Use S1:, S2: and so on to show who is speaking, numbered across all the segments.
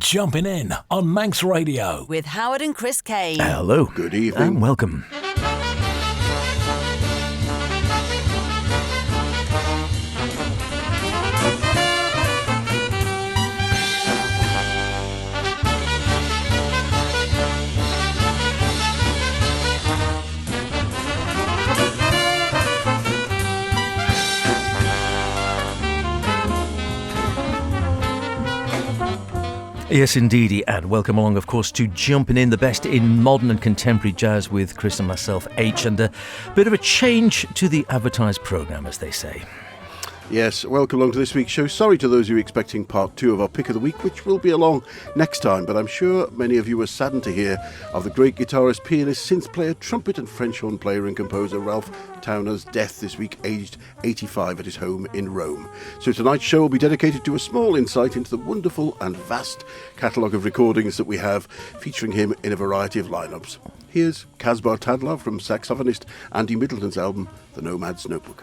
S1: Jumping in on Manx Radio
S2: with Howard and Chris Kane.
S3: Hello.
S4: Good evening.
S3: And welcome. Yes, indeedy, and welcome along, of course, to Jumping In, the best in modern and contemporary jazz with Chris and myself, H, and a bit of a change to the advertised programme, as they say.
S4: Yes, welcome along to this week's show. Sorry to those who are expecting part 2 of our pick of the week, which will be along next time, but I'm sure many of you were saddened to hear of the great guitarist, pianist, synth player, trumpet and French horn player and composer Ralph Towner's death this week, aged 85 at his home in Rome. So tonight's show will be dedicated to a small insight into the wonderful and vast catalogue of recordings that we have featuring him in a variety of lineups. Here's Kasbar Tadlov from saxophonist Andy Middleton's album, The Nomad's Notebook.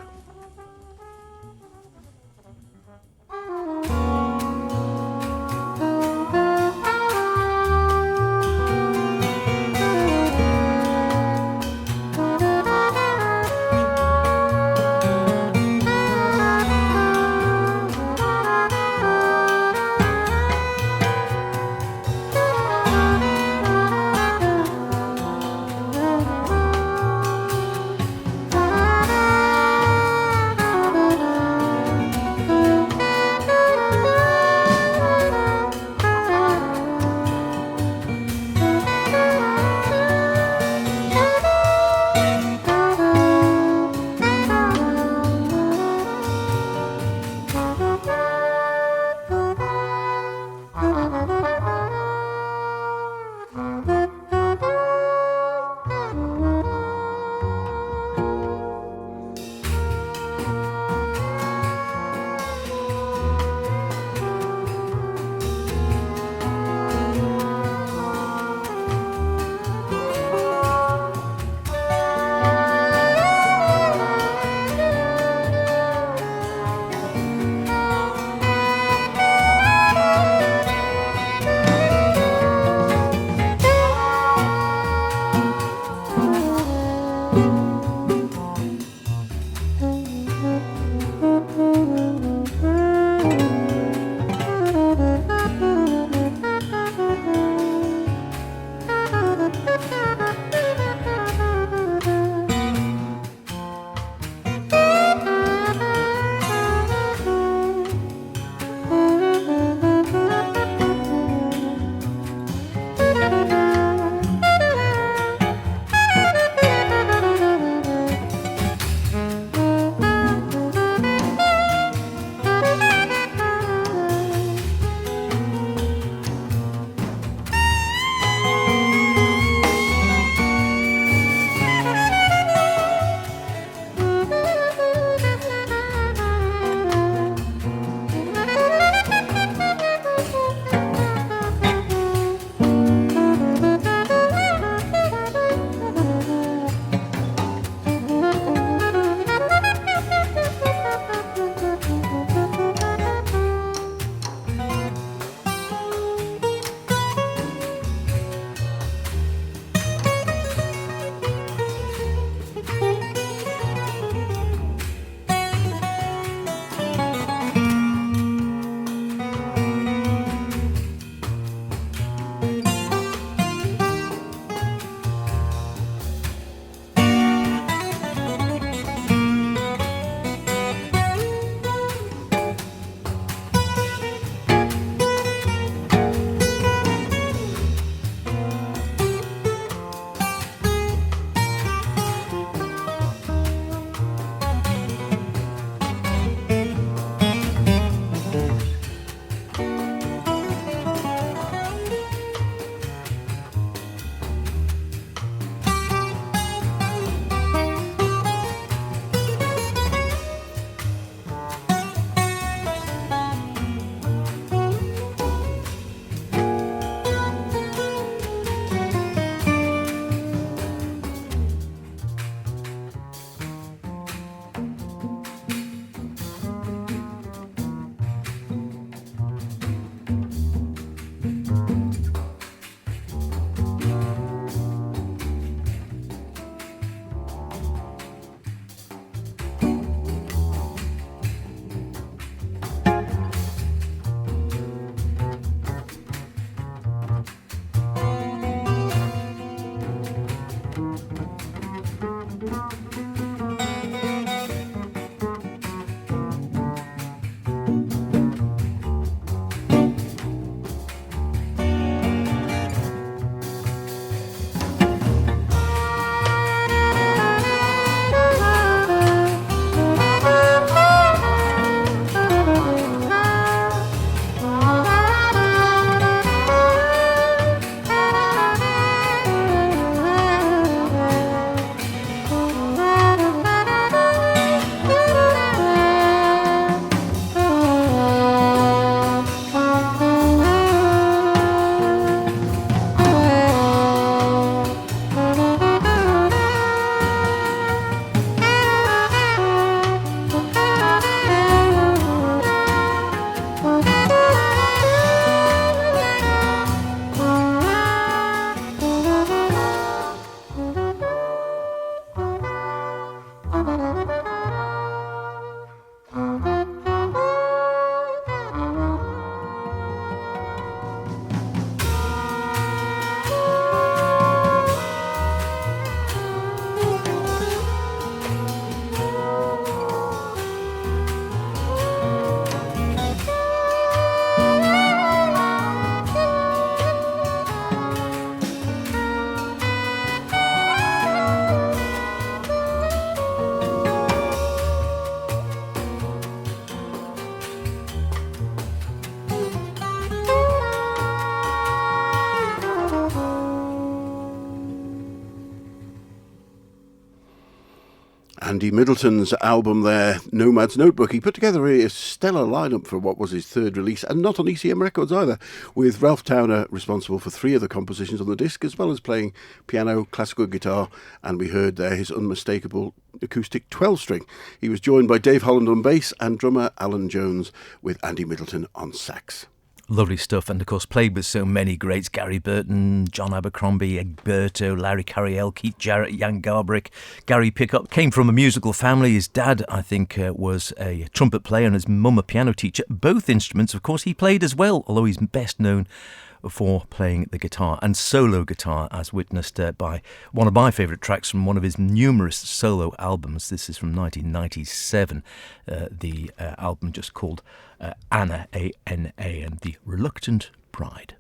S4: Andy Middleton's album there, Nomad's Notebook. He put together a stellar lineup for what was his third release, and not on ECM Records either, with Ralph Towner responsible for 3 of the compositions on the disc, as well as playing piano, classical guitar, and we heard there his unmistakable acoustic 12-string. He was joined by Dave Holland on bass and drummer Alan Jones, with Andy Middleton on sax.
S3: Lovely stuff, and of course played with so many greats: Gary Burton, John Abercrombie, Egberto, Larry Cariel, Keith Jarrett, Jan Garbrick, Gary Pickup. Came from a musical family. His dad, I think, was a trumpet player and his mum a piano teacher. Both instruments, of course, he played as well, although he's best known for playing the guitar and solo guitar, as witnessed by one of my favourite tracks from one of his numerous solo albums. This is from 1997, the album just called Anna, A-N-A, and the Reluctant Bride.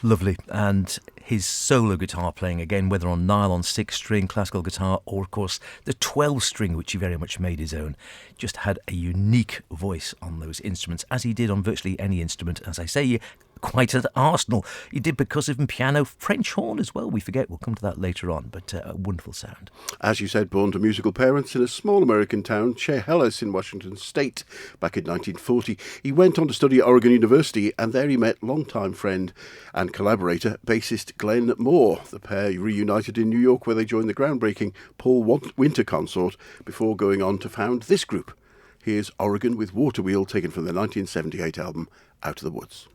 S3: Lovely. And his solo guitar playing, again, whether on nylon 6-string classical guitar or, of course, the 12-string, which he very much made his own, just had a unique voice on those instruments, as he did on virtually any instrument. As I say, quite at Arsenal. He did percussive and piano, French horn as well. We forget, we'll come to that later on, but a wonderful sound.
S4: As you said, born to musical parents in a small American town, Chehalis in Washington State, back in 1940. He went on to study at Oregon University, and there he met longtime friend and collaborator, bassist Glenn Moore. The pair reunited in New York, where they joined the groundbreaking Paul Winter Consort before going on to found this group. Here's Oregon with Water Wheel, taken from their 1978 album, Out of the Woods.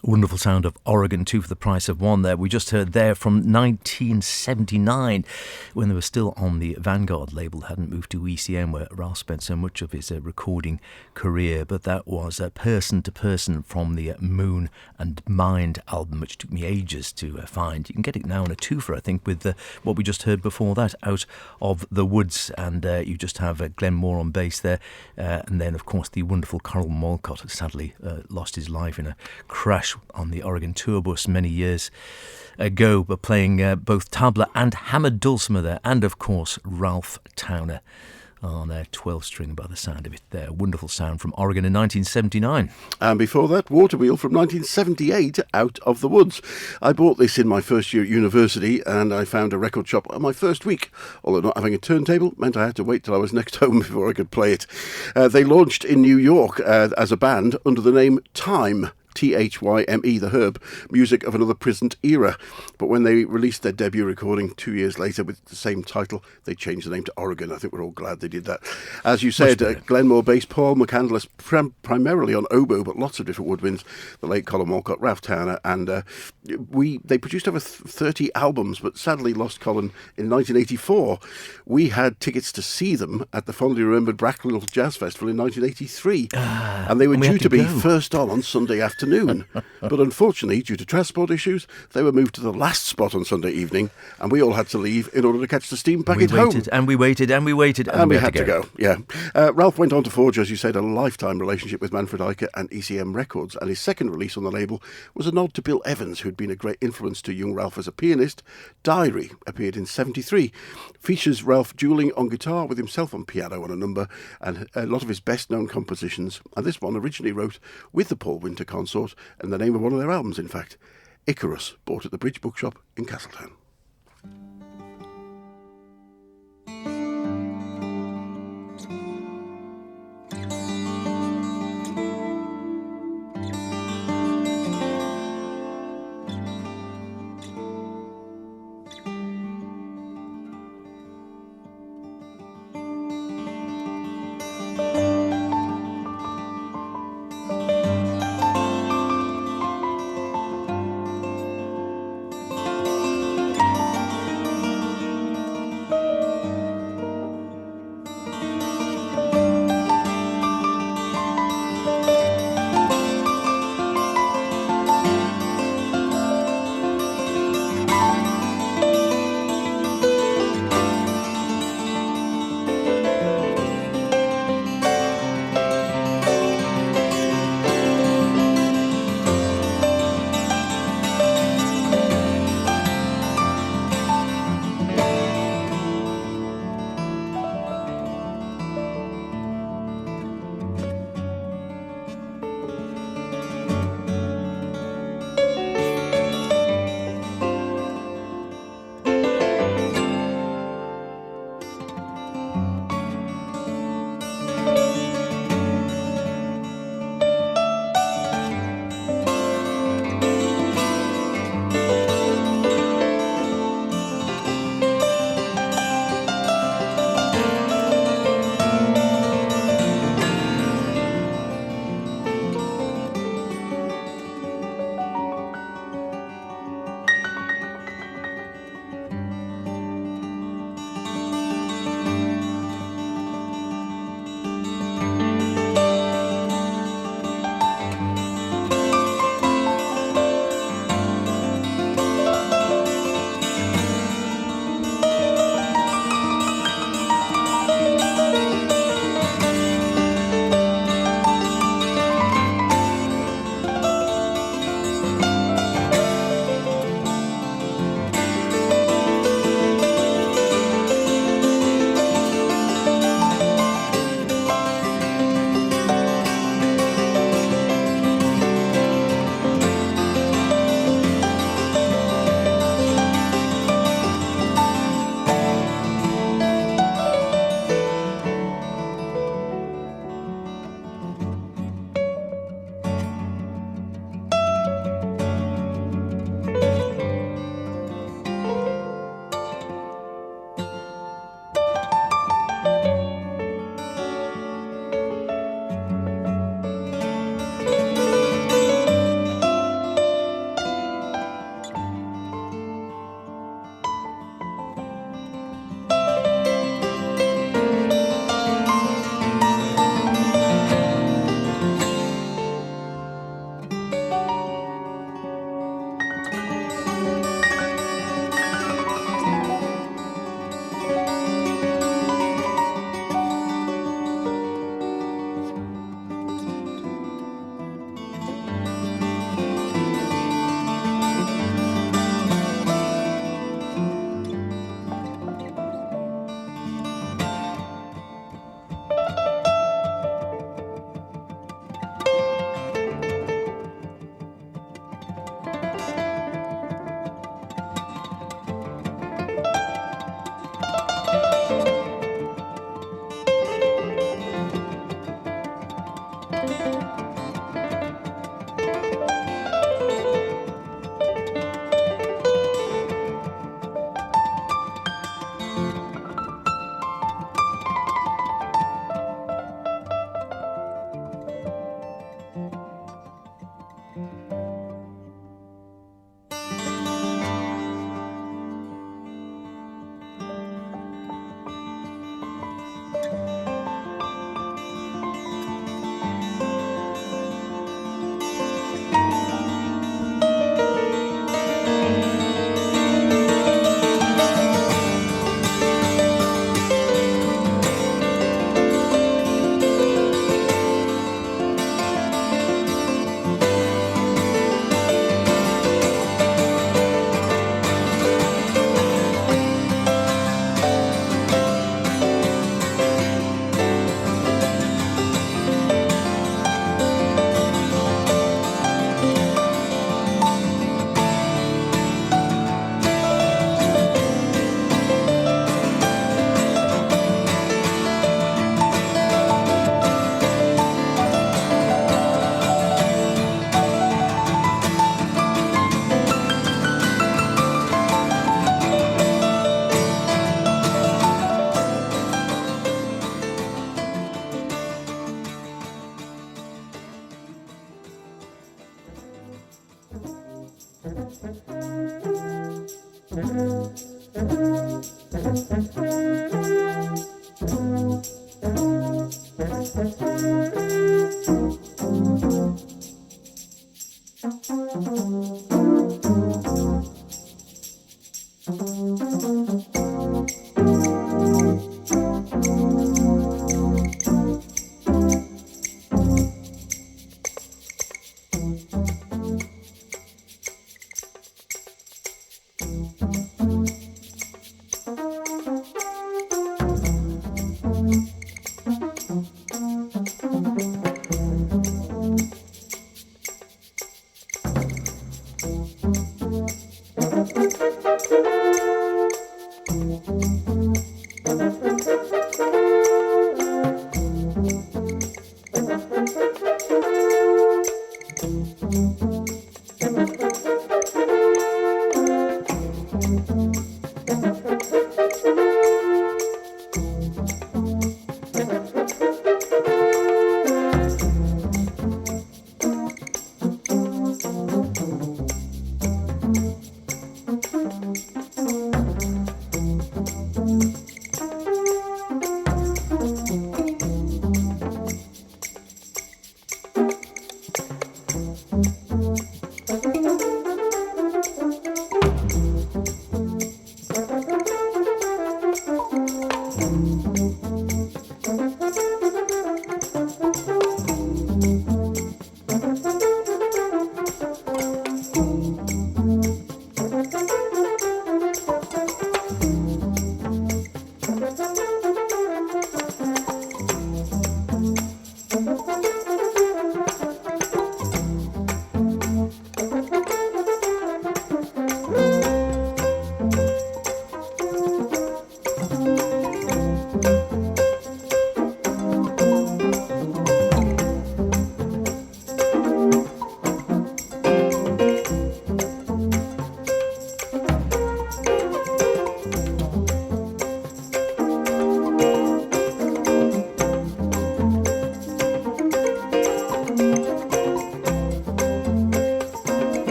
S3: Wonderful sound of Oregon, two for the price of one there. We just heard there from 1979, when they were still on the Vanguard label, hadn't moved to ECM, where Ralph spent so much of his recording career. But that was Person to Person from the Moon and Mind album, which took me ages to find. You can get it now on a twofer, I think, with what we just heard before that, Out of the Woods. And you just have Glenn Moore on bass there. And then, of course, the wonderful Carl Malcott sadly lost his life in a crash on the Oregon tour bus many years ago, but playing both tabla and hammered dulcimer there, and of course Ralph Towner on a 12-string by the sound of it there. Wonderful sound from Oregon in 1979.
S4: And before that, Waterwheel from 1978, Out of the Woods. I bought this in my first year at university, and I found a record shop on my first week, although not having a turntable meant I had to wait till I was next home before I could play it. They launched in New York as a band under the name Time. Thyme, the Herb, music of another present era. But when they released their debut recording 2 years later with the same title, they changed the name to Oregon. I think we're all glad they did that. As you said, Glenn Moore bass, Paul McCandless primarily on oboe, but lots of different woodwinds, the late Colin Walcott, Ralph Towner, and they produced over 30 albums, but sadly lost Colin in 1984. We had tickets to see them at the fondly remembered Bracknell Jazz Festival in 1983, and they were due to be first on Sunday afternoon. But unfortunately, due to transport issues, they were moved to the last spot on Sunday evening, and we all had to leave in order to catch the steam packet home.
S3: We waited, and we
S4: had to go. Yeah. Ralph went on to forge, as you said, a lifetime relationship with Manfred Eicher and ECM Records, and his second release on the label was a nod to Bill Evans, who'd been a great influence to young Ralph as a pianist. Diary appeared in 1973. Features Ralph dueling on guitar with himself on piano on a number, and a lot of his best-known compositions. And this one originally wrote with the Paul Winter Consort, and the name of one of their albums, in fact, Icarus, bought at the Bridge Bookshop in Castletown.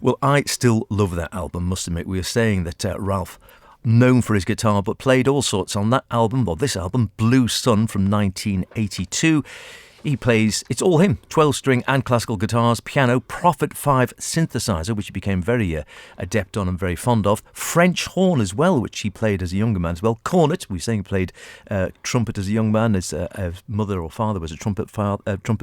S3: Well, I still love that album, must admit. We were saying that Ralph, known for his guitar, but played all sorts on that album, or this album, Blue Sun from 1982. He plays, it's all him, 12-string and classical guitars, piano, Prophet 5 synthesizer, which he became very adept on and very fond of, French horn as well, which he played as a younger man as well, cornet, we were saying he played trumpet as a young man, his mother or father was a trumpet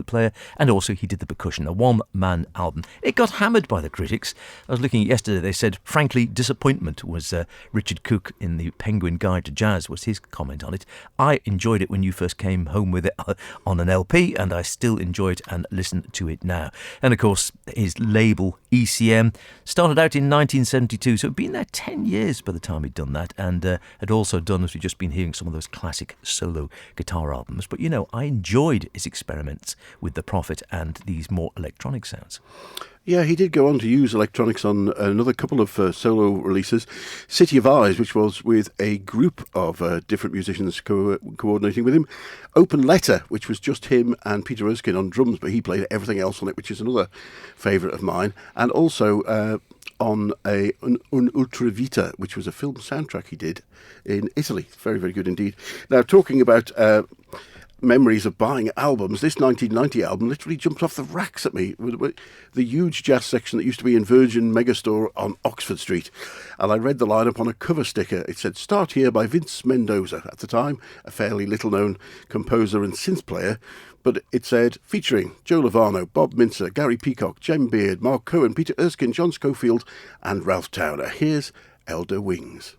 S3: player, and also he did the percussion, a one-man album. It got hammered by the critics. I was looking at yesterday, they said, frankly, disappointment was Richard Cook in the Penguin Guide to Jazz, was his comment on it. I enjoyed it when you first came home with it on an LP, and I still enjoy it and listen to it now. And of course, his label, ECM, started out in 1972, so it'd been there 10 years by the time he'd done that, and had also done, as we've just been hearing, some of those classic solo guitar albums. But, I enjoyed his experiments with the Prophet and these more electronic sounds.
S4: Yeah, he did go on to use electronics on another couple of solo releases. City of Eyes, which was with a group of different musicians coordinating with him. Open Letter, which was just him and Peter Erskine on drums, but he played everything else on it, which is another favourite of mine. And also on Un Ultra Vita, which was a film soundtrack he did in Italy. Very, very good indeed. Now, talking about memories of buying albums, this 1990 album literally jumped off the racks at me. The huge jazz section that used to be in Virgin Megastore on Oxford Street. And I read the lineup on a cover sticker. It said, "Start Here" by Vince Mendoza. At the time, a fairly little-known composer and synth player. But it said, featuring Joe Lovano, Bob Mincer, Gary Peacock, Jem Beard, Mark Cohen, Peter Erskine, John Schofield, and Ralph Towner. Here's Elder Wings.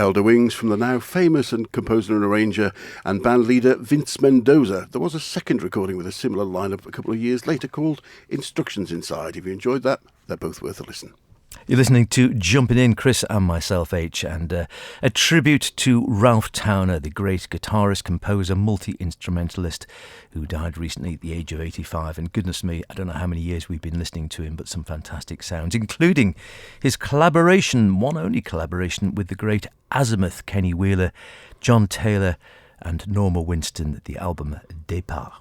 S4: held her wings from the now famous and composer and arranger and band leader Vince Mendoza. There was a second recording with a similar lineup a couple of years later called Instructions Inside. If you enjoyed that, they're both worth a listen.
S3: You're listening to Jumpin' In, Chris and myself, H, and a tribute to Ralph Towner, the great guitarist, composer, multi-instrumentalist who died recently at the age of 85. And goodness me, I don't know how many years we've been listening to him, but some fantastic sounds, including his collaboration, one only collaboration, with the great Azimuth, Kenny Wheeler, John Taylor and Norma Winston, the album Départ.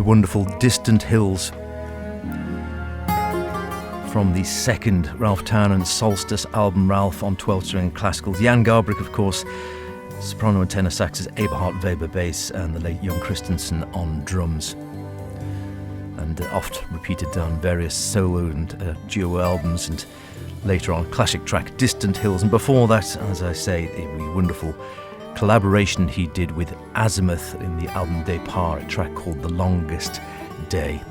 S3: wonderful Distant Hills from the second Ralph Townend Solstice album, Ralph on 12-string classicals. Jan Garbrick, of course, soprano and tenor saxes, Eberhard Weber bass, and the late Jon Christensen on drums. And oft repeated on various solo and duo albums, and later on classic track Distant Hills. And before that, as I say, a really wonderful collaboration he did with Azimuth in the album Départ, a track called The Longest Day.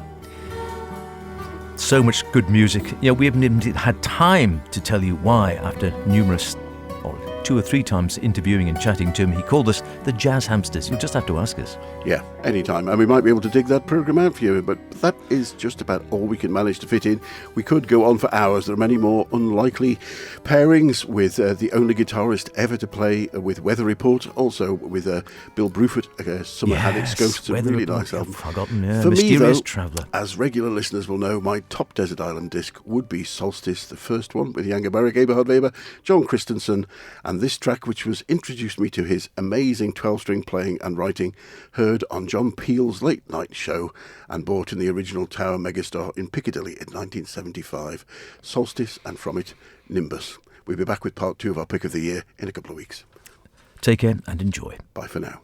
S3: So much good music. We haven't even had time to tell you why, after numerous, or 2 or 3 times interviewing and chatting to him, he called us the Jazz Hamsters. You'll just have to ask us.
S4: Yeah, anytime. And we might be able to dig that programme out for you, but that is just about all we can manage to fit in. We could go on for hours. There are many more unlikely pairings with the only guitarist ever to play with Weather Report, also with Bill Bruford, Summer Haddocks Ghosts, a really nice album.
S3: Forgotten, yeah.
S4: For
S3: Mysterious
S4: me, though,
S3: Traveller.
S4: as regular listeners will know, my top Desert Island disc would be Solstice, the first one, with Jan Garbrick, Eberhard Weber, Jon Christensen, and this track, which was introduced me to his amazing 12-string playing and writing, heard on John Peel's Late Night Show and bought in the original Tower Megastar in Piccadilly in 1975. Solstice, and from it, Nimbus. We'll be back with part 2 of our pick of the year in a couple of weeks.
S3: Take care and enjoy.
S4: Bye for now.